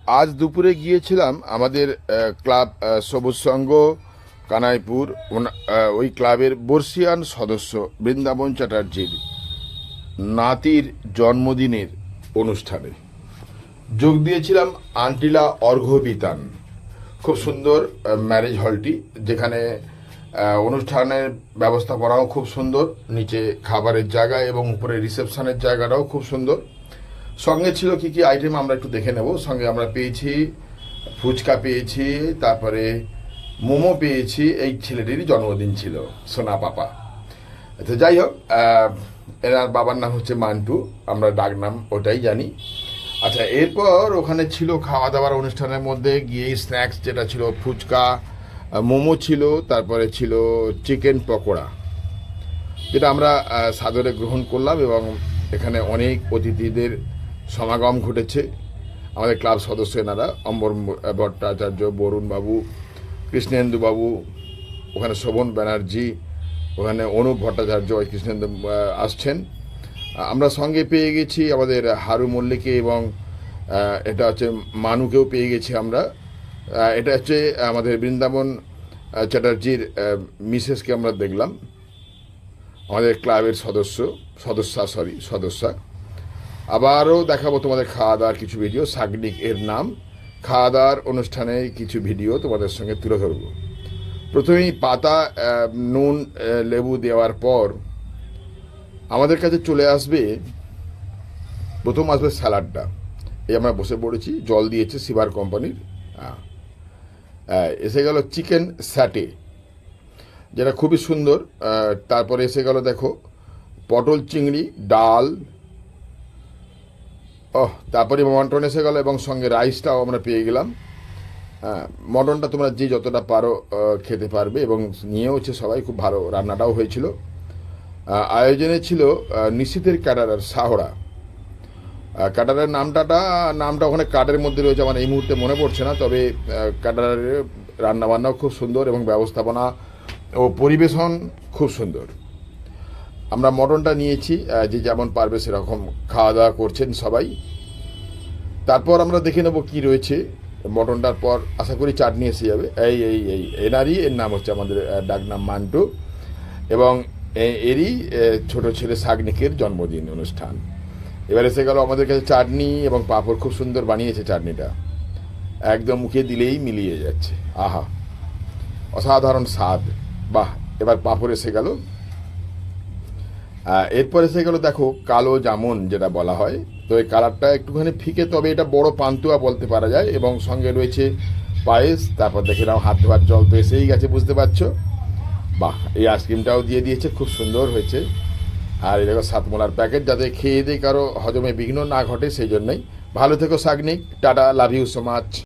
আজ দুপুরে গিয়েছিলাম আমাদের ক্লাব সবুজ সংঘ কানাইপুর ওই ক্লাবের বর্ষিয়ান সদস্য বৃন্দাবন চ্যাটার্জির নাতির জন্মদিনের অনুষ্ঠানে যোগ দিয়েছিলাম আন্টিলা অর্ঘ্যবিতান। খুব সুন্দর ম্যারেজ হলটি, যেখানে অনুষ্ঠানের ব্যবস্থাপনাও খুব সুন্দর, নিচে খাবারের জায়গা এবং উপরে রিসেপশনের জায়গাটাও খুব সুন্দর। সঙ্গে ছিল কি কি আইটেম আমরা একটু দেখে নেব। সঙ্গে আমরা পেয়েছি ফুচকা, পেয়েছি তারপরে মোমো পেয়েছি। এই ছেলেটিরই জন্মদিন ছিল, সোনা পাপা। তো যাই হোক, এনার বাবার নাম হচ্ছে মান্টু, আমরা ডাক নাম ওটাই জানি। আচ্ছা, এরপর ওখানে ছিল খাওয়া দাওয়ার অনুষ্ঠানের মধ্যে গিয়ে স্ন্যাক্স যেটা ছিল ফুচকা, মোমো ছিল, তারপরে ছিল চিকেন পকোড়া, যেটা আমরা সাদরে গ্রহণ করলাম। এবং এখানে অনেক অতিথিদের সমাগম ঘটেছে। আমাদের ক্লাব সদস্য এনারা অম্বর ভট্টাচার্য, বরুণ বাবু, কৃষ্ণেন্দু বাবু, ওখানে শোভন ব্যানার্জি, ওখানে অনুপ ভট্টাচার্য, ওই কৃষ্ণেন্দু আসছেন। আমরা সঙ্গে পেয়ে গেছি আমাদের হারু মল্লিককে এবং এটা হচ্ছে মানুকেও পেয়ে গেছি আমরা। এটা হচ্ছে আমাদের বৃন্দাবন চ্যাটার্জির মিসেসকে আমরা দেখলাম, আমাদের ক্লাবের সদস্যা। আবারও দেখাবো তোমাদের খাওয়া দাওয়ার কিছু ভিডিও। সাগনিক এর নাম। খাওয়া দাওয়ার অনুষ্ঠানে কিছু ভিডিও তোমাদের সঙ্গে তুলে ধরবো। প্রথমেই পাতা নুন লেবু দেওয়ার পর আমাদের কাছে চলে আসবে, প্রথম আসবে স্যালাডটা। এই আমরা বসে পড়েছি, জল দিয়েছে সিভার কোম্পানির। এসে গেল চিকেন স্যাটে, যেটা খুবই সুন্দর। তারপরে এসে গেল দেখো পটল চিংড়ি, ডাল, তারপরে মটন এসে গেল এবং সঙ্গে রাইসটাও আমরা পেয়ে গেলাম। মটনটা তোমরা যে যতটা পারো খেতে পারবে এবং নিয়েওছে সবাই, খুব ভালো রান্নাটাও হয়েছিল। আয়োজনে ছিল নিশীথের ক্যাটারার সাহরা। ক্যাটারার নামটা ওখানে কার্ডের মধ্যে রয়েছে, আমার এই মুহূর্তে মনে পড়ছে না। তবে ক্যাটারারের রান্নাবান্নাও খুব সুন্দর এবং ব্যবস্থাপনা ও পরিবেশন খুব সুন্দর। আমরা মটনটা নিয়েছি, যে যেমন পারবে সেরকম খাওয়া দাওয়া করছেন সবাই। তারপর আমরা দেখে নেব কি রয়েছে মটনটার পর। আশা করি চাটনি এসে যাবে। এর নাম হচ্ছে আমাদের ডাকনাম মান্টু, এবং এরই ছোট ছেলে সাগনিকের জন্মদিন অনুষ্ঠান। এবার এসে গেল আমাদের কাছে চাটনি এবং পাঁপড়। খুব সুন্দর বানিয়েছে চাটনিটা, একদম মুখে দিলেই মিলিয়ে যাচ্ছে। আহা, অসাধারণ স্বাদ। বাহ। এবার পাঁপড় এসে গেল। এরপর এসে গেল দেখো কালো জামুন, যেটা বলা হয়। তো এই কালারটা একটুখানি ফিকে, তবে এটা বড় পান্তুয়া বলতে পারা যায়। এবং সঙ্গে রয়েছে পায়েস। তারপর দেখে নাও হাত ধোয়ার জল তো এসেই গেছে, বুঝতে পারছো। বাহ, এই আইসক্রিমটাও দিয়ে দিয়েছে, খুব সুন্দর হয়েছে। আর এই দেখো সাতমোলার প্যাকেট, যাতে খেয়ে দিয়ে কারো হজমে বিঘ্ন না ঘটে সেই জন্যই। ভালো থেকো Sagnik, tata, love you so much.